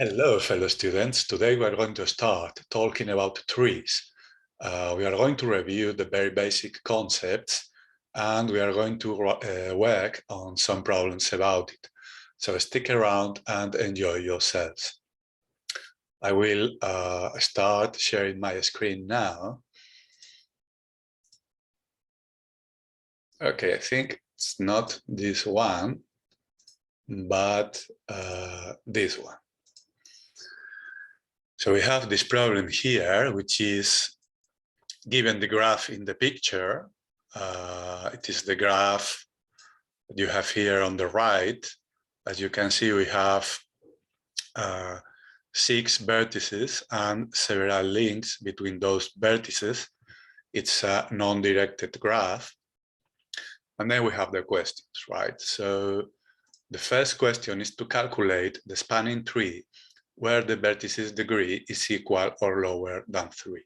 Hello, fellow students. Today we are going to start talking about trees. We are going to review the very basic concepts and we are going to work on some problems about it. So stick around and enjoy yourselves. I will start sharing my screen now. Okay, I think it's not this one, but this one. So we have this problem here, which is given the graph in the picture. It is the graph that you have here on the right. As you can see, we have 6 vertices and several links between those vertices. It's a non-directed graph. And then we have the questions, right? So the first question is to calculate the spanning tree where the vertices degree is equal or lower than 3.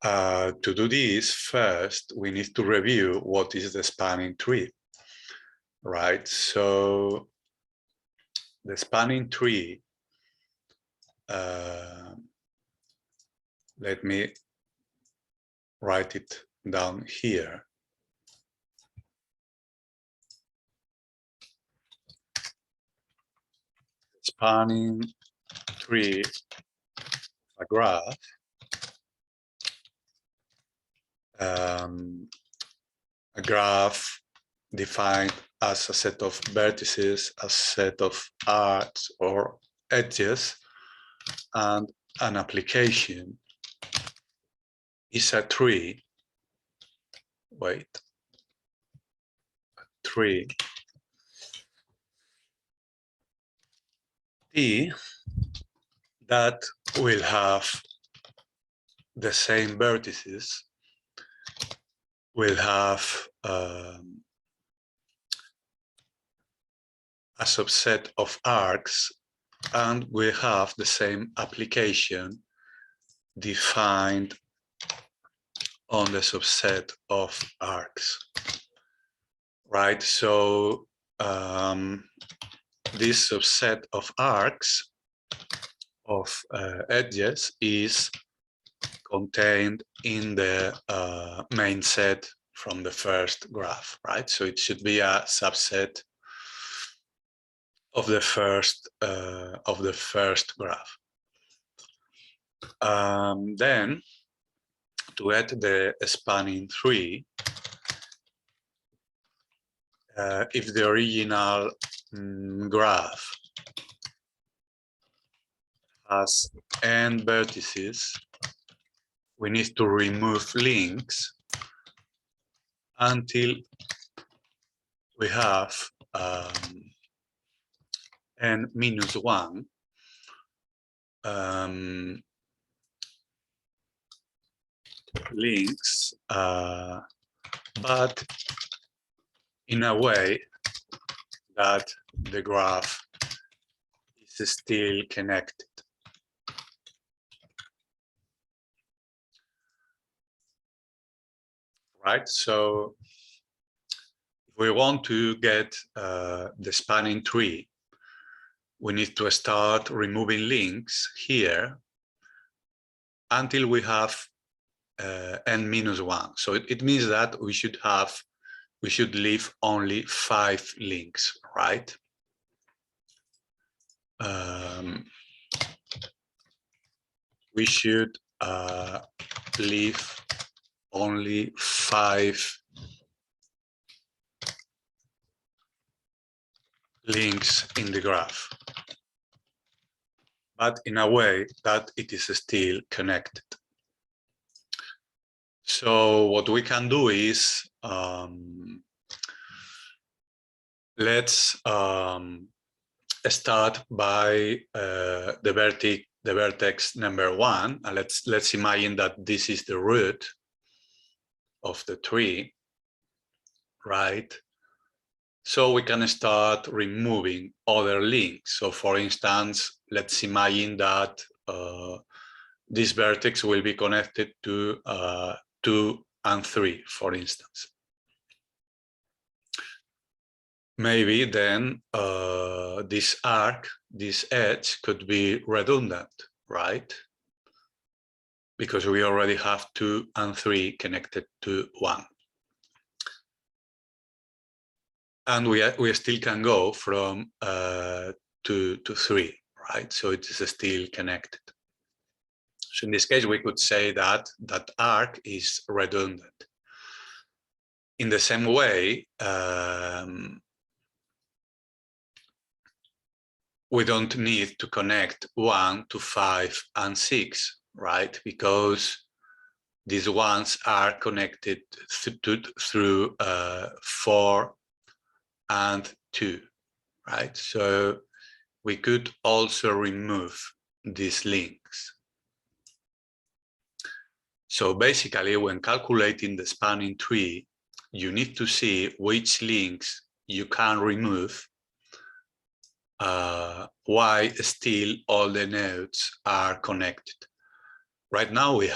To do this, first, we need to review what is the spanning tree, right? So the spanning tree, let me write it down here. Spanning tree, a graph, defined as a set of vertices, a set of arcs or edges, and an application is a tree. Wait, tree T that will have the same vertices, will have a subset of arcs, and we have the same application defined on the subset of arcs, right? So this subset of arcs, of edges, is contained in the main set from the first graph, right? So it should be a subset of the first graph. Then, to add the spanning tree, if the original graph has n vertices, we need to remove links until we have n minus 1 links, but in a way that the graph is still connected. Right, so if we want to get the spanning tree, we need to start removing links here until we have n minus 1. So it means that we should leave only 5 links, right? We should leave only 5 links in the graph, but in a way that it is still connected. So what we can do is let's start by the vertex number 1, and let's imagine that this is the root of the tree, right? So we can start removing other links. So for instance, let's imagine that this vertex will be connected to 2 and 3, for instance. maybe then this arc, this edge could be redundant, right? Because we already have 2 and 3 connected to 1. And we still can go from 2 to 3, right? So it is still connected. So in this case, we could say that that arc is redundant. In the same way, we don't need to connect 1 to 5 and 6, right? Because these ones are connected through 4 and 2, right? So we could also remove these links. So basically, when calculating the spanning tree, you need to see which links you can remove, why still all the nodes are connected. Right now we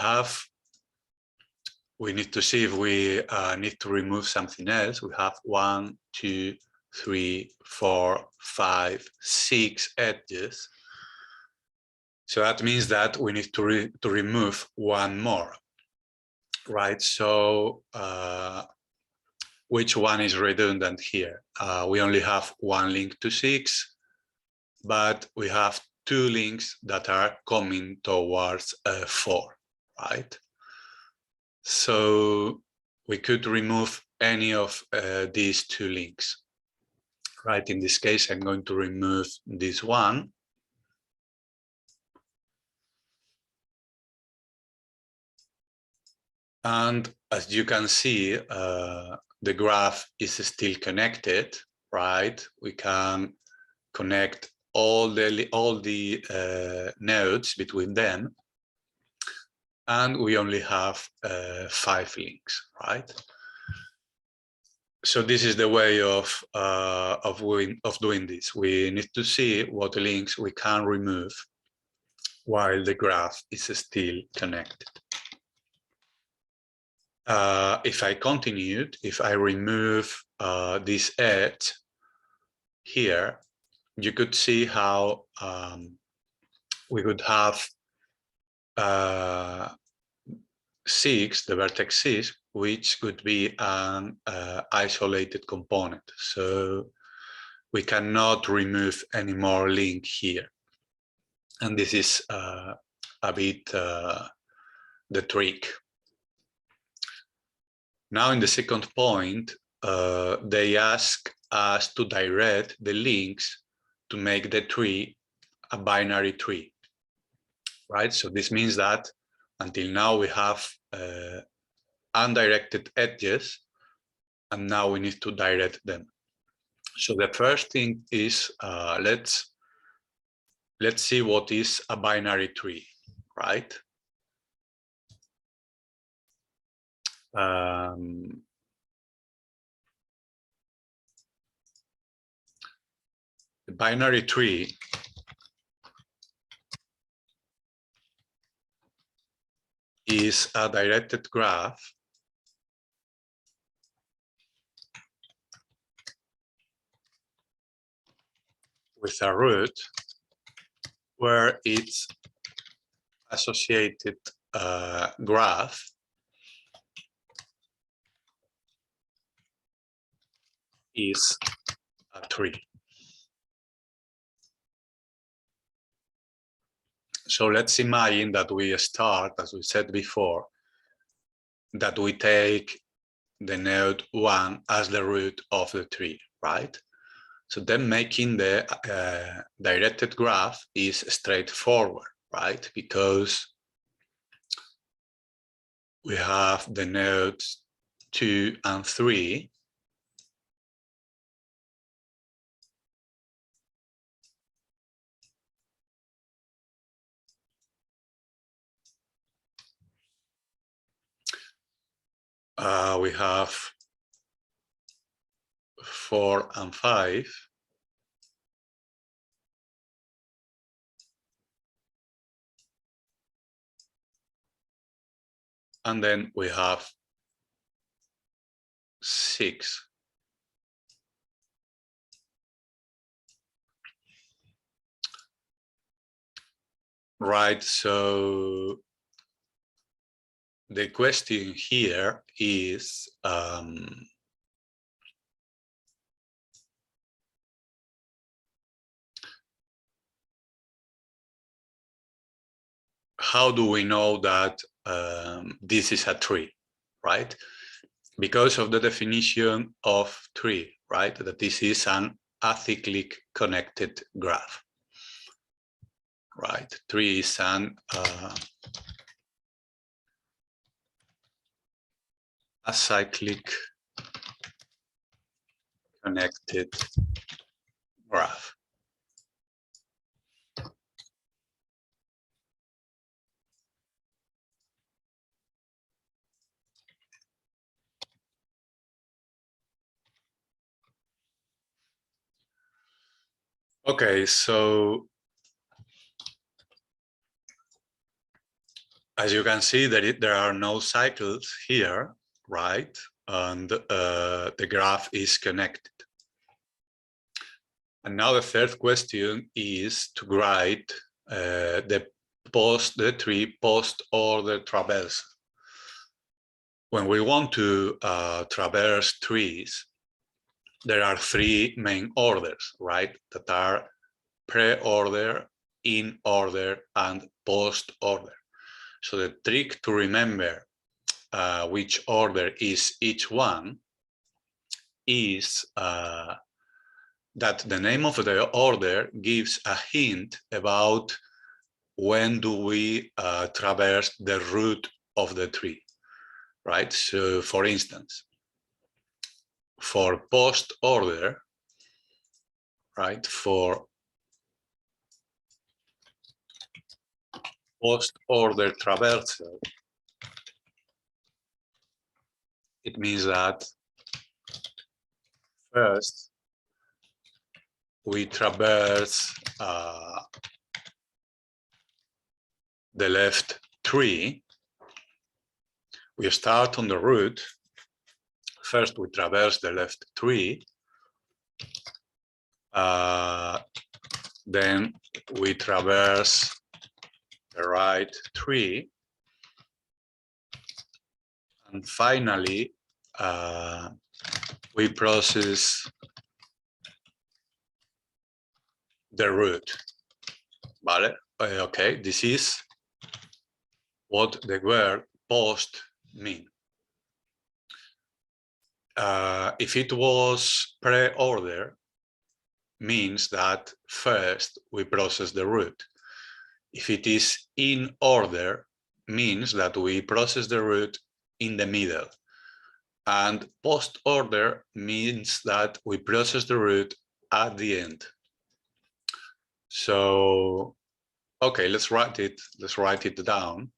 need to see if we need to remove something else. We have 1, 2, 3, 4, 5, 6 edges. So that means that we need to remove one more, right? So which one is redundant here? We only have one link to 6, but we have 2 links that are coming towards 4, right? So we could remove any of these 2 links, right? In this case, I'm going to remove this one. And as you can see, the graph is still connected, right? We can connect all the nodes between them, and we only have 5 links, right? So this is the way of doing this. We need to see what links we can remove while the graph is still connected. If I continued, if I remove this edge here, you could see how we could have 6, the vertex 6, which could be an isolated component. So we cannot remove any more link here. And this is a bit the trick. Now in the second point, they ask us to direct the links to make the tree a binary tree, right? So this means that until now we have undirected edges, and now we need to direct them. So the first thing is let's see what is a binary tree, right? The binary tree is a directed graph with a root where its associated graph is a tree. So let's imagine that we start, as we said before, that we take the node 1 as the root of the tree, right? So then making the directed graph is straightforward, right? Because we have the nodes 2 and 3. We have 4 and 5. And then we have 6. Right, so the question here is how do we know that this is a tree, right? Because of the definition of tree, right? That this is an acyclic connected graph, right? Tree is an acyclic connected graph. Okay, so as you can see, there are no cycles here, right? And the graph is connected. And now the third question is to write the tree post-order traversal. When we want to traverse trees, there are three main orders, right? That are pre-order, in order, and post-order. So the trick to remember which order is each one is that the name of the order gives a hint about when do we traverse the root of the tree, right? So for instance, for post order, right, for post order traversal, it means that first we traverse the left tree. We start on the root. First, we traverse the left tree. Then we traverse the right tree. And finally, we process the root. Vale? Okay, this is what the word post means. If it was pre-order, means that first we process the root. If it is in order, means that we process the root in the middle. And post-order means that we process the root at the end. So, okay, let's write it down.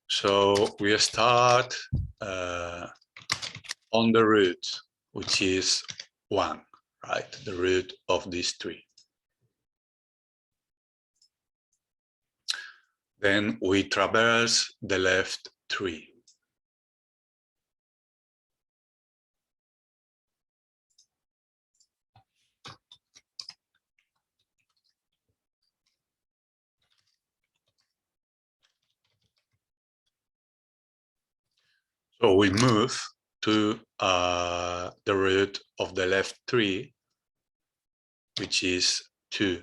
So we start on the root, which is 1, right? The root of this tree. Then we traverse the left tree. So we move to the root of the left tree, which is 2.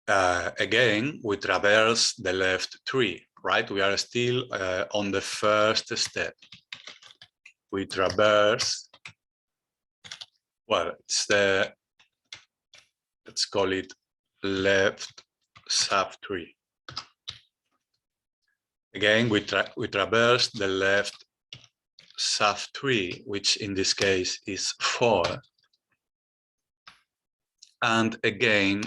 Again, we traverse the left tree, right? We are still on the first step. We traverse, well, it's the, let's call it left subtree. Again, we traverse the left subtree, which in this case is 4. And again,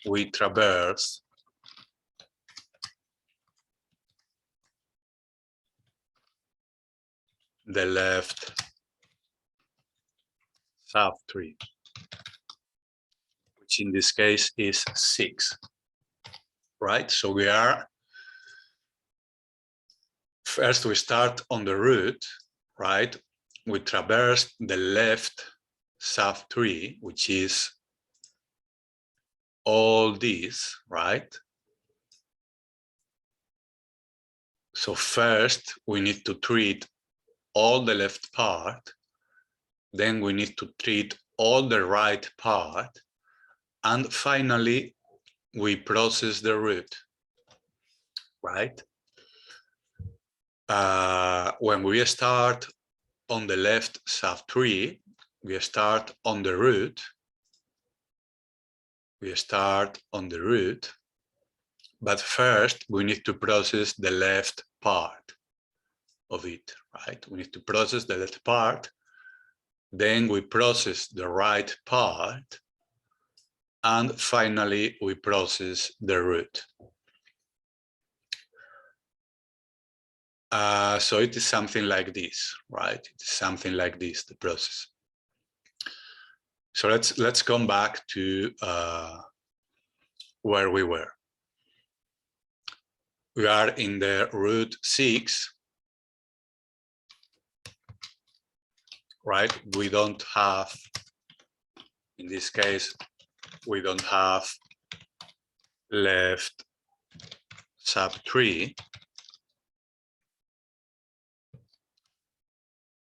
we traverse the left subtree, which in this case is 6, right? So we are First, we start on the root, right? We traverse the left subtree, which is all these, right? So first, we need to treat all the left part, then we need to treat all the right part, and finally, we process the root, right? When we start on the left subtree, we start on the root. We start on the root, but first we need to process the left part of it, right? We need to process the left part, then we process the right part, and finally we process the root. So it is something like this, right? It is something like this, the process. So let's come back to where we were. We are in the root 6, right? We don't have, in this case, we don't have left subtree.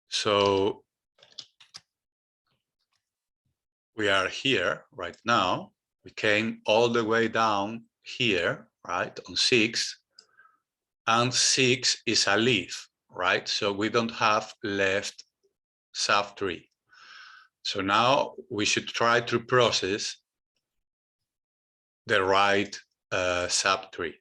So we are here right now. We came all the way down here, right, on 6. And 6 is a leaf, right? So we don't have left subtree. So now we should try to process the right subtree.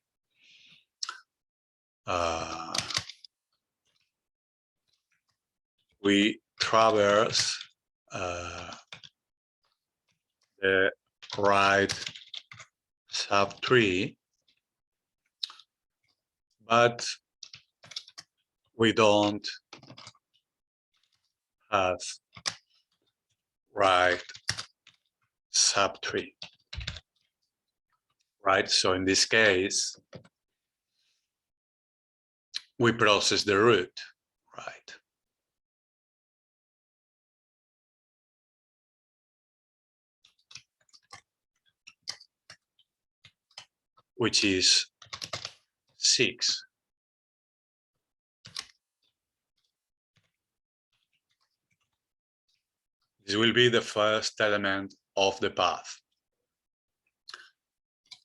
We traverse the right subtree, but we don't have right subtree, right? So in this case, we process the root, right? Which is 6. This will be the first element of the path,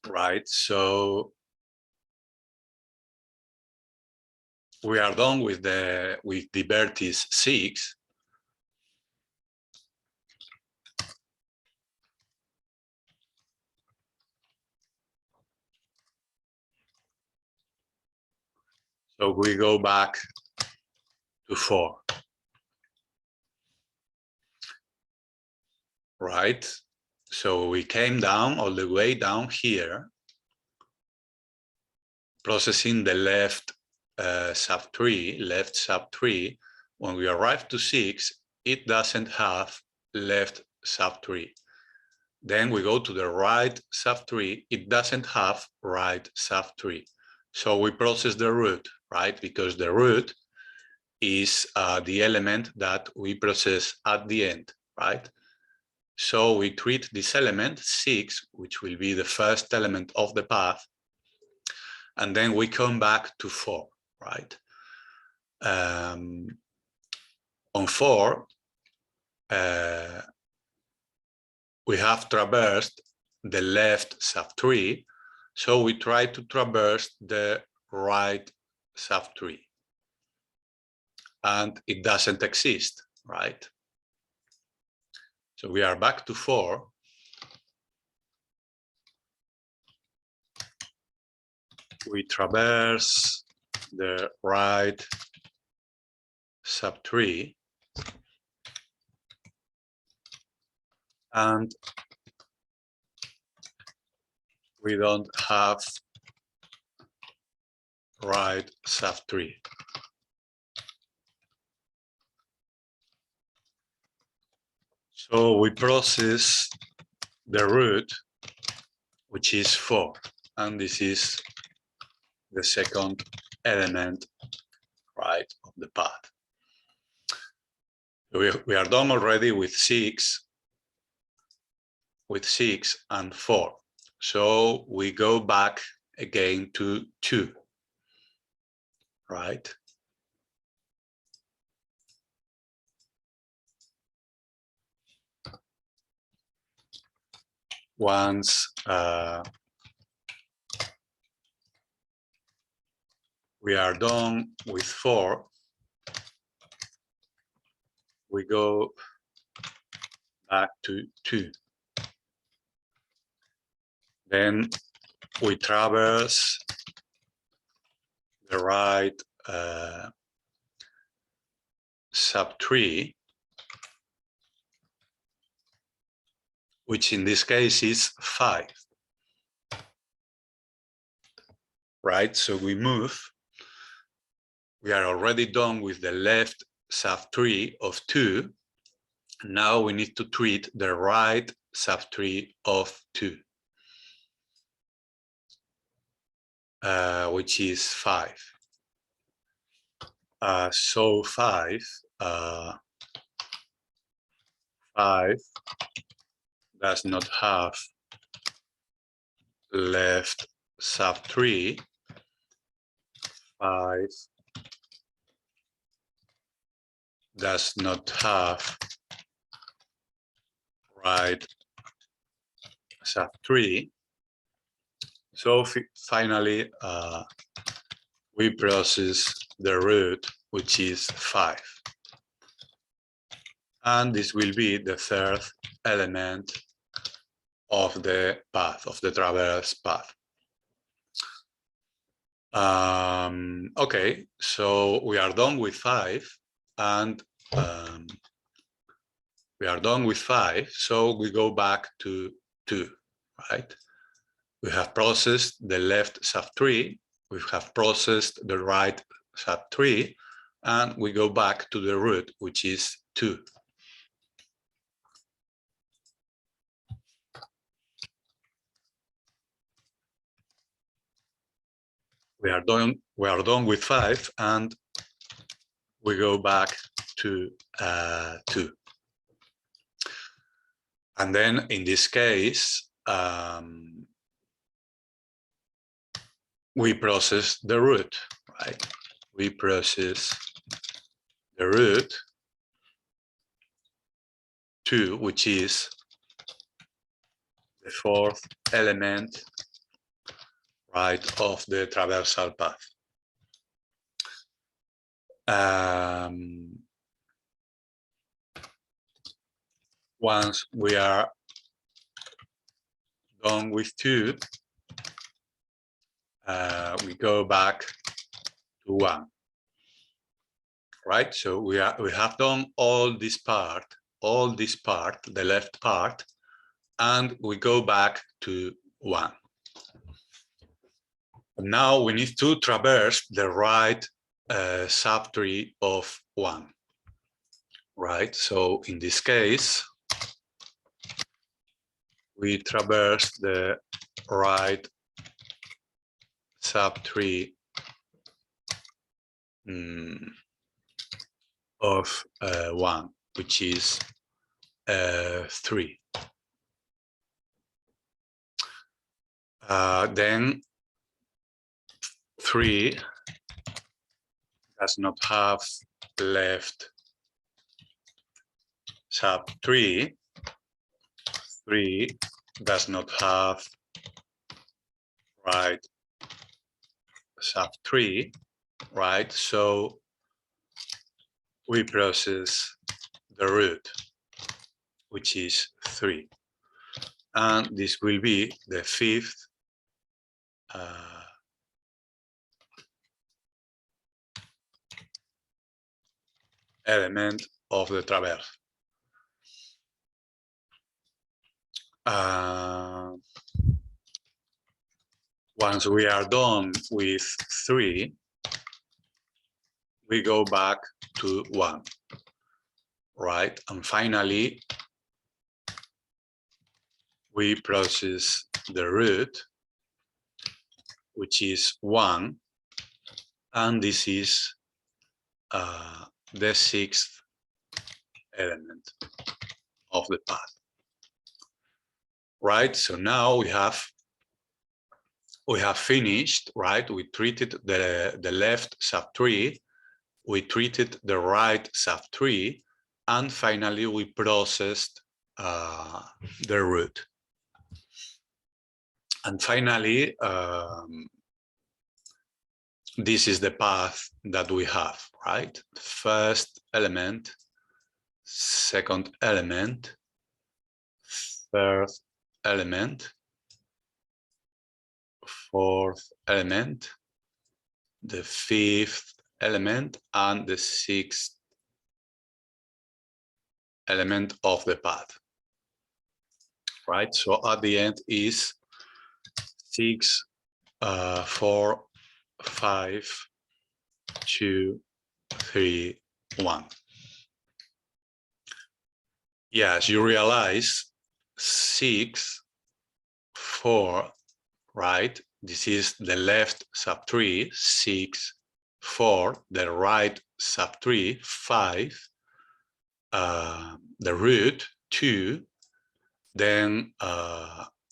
right? So we are done with the vertex 6. So we go back to 4. Right? So we came down all the way down here, processing the left subtree. When we arrive to 6, it doesn't have left subtree. Then we go to the right subtree, it doesn't have right subtree. So we process the root, right? Because the root is the element that we process at the end, right? So we treat this element 6, which will be the first element of the path, and then we come back to 4, right? On 4, we have traversed the left subtree, so we try to traverse the right subtree, and it doesn't exist, right? So we are back to 4. We traverse the right subtree, and we don't have right subtree. So we process the root, which is 4, and this is the second element right, of the path. We are done already with 6 and 4. So we go back again to 2, right? Once we are done with 4, we go back to 2. Then we traverse the right subtree, which in this case is 5, right? So we move. We are already done with the left subtree of 2. Now we need to treat the right subtree of 2, which is 5. So 5 does not have left subtree. 5 does not have right subtree. So finally, we process the root, which is 5. And this will be the third element of the path, of the traverse path. Okay, so we are done with 5, and we are done with 5, so we go back to 2, right? We have processed the left subtree, we have processed the right subtree, and we go back to the root, which is 2. We are done with 5, and we go back to 2. And then in this case, we process the root, right? We process the root 2, which is the fourth element, right, of the traversal path. Once we are done with 2, we go back to 1, right? So we have done all this part, the left part, and we go back to 1. Now we need to traverse the right subtree of 1, right? So in this case, we traverse the right subtree of 1, which is 3. Then 3 does not have left subtree. 3 does not have right subtree, right? So we process the root, which is 3. And this will be the fifth element of the traverse. Once we are done with 3, we go back to 1, right? And finally, we process the root, which is 1, and this is the sixth element of the path. Right, so now we have finished, right? We treated the left subtree, we treated the right subtree, and finally we processed the root. And finally, this is the path that we have, right? First element, second element, third element, fourth element, the fifth element, and the sixth element of the path, right? So at the end is 6, 4, 5, 2, 3, 1. Yes, you realize 6, 4, right? This is the left subtree, 6, 4, the right subtree, 5, the root, 2, then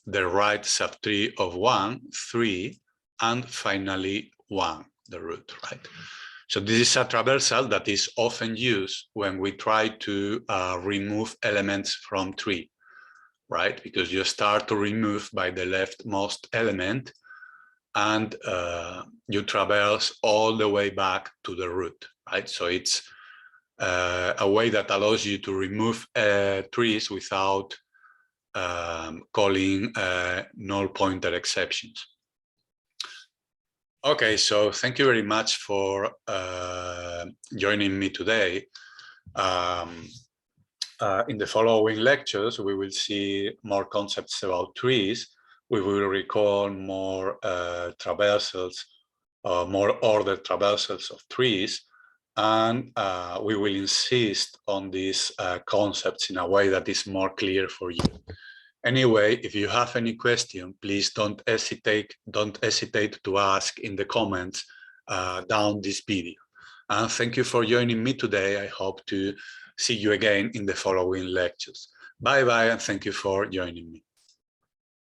the right subtree of 1, 3, and finally 1, the root, right? So this is a traversal that is often used when we try to remove elements from tree, right? Because you start to remove by the leftmost element and you traverse all the way back to the root, right? So it's a way that allows you to remove trees without calling null pointer exceptions. Okay, so thank you very much for joining me today. In the following lectures, we will see more concepts about trees. We will recall more traversals, more ordered traversals of trees, and we will insist on these concepts in a way that is more clear for you. Anyway, if you have any question, please don't hesitate to ask in the comments down this video. And thank you for joining me today. I hope to see you again in the following lectures. Bye-bye, and thank you for joining me.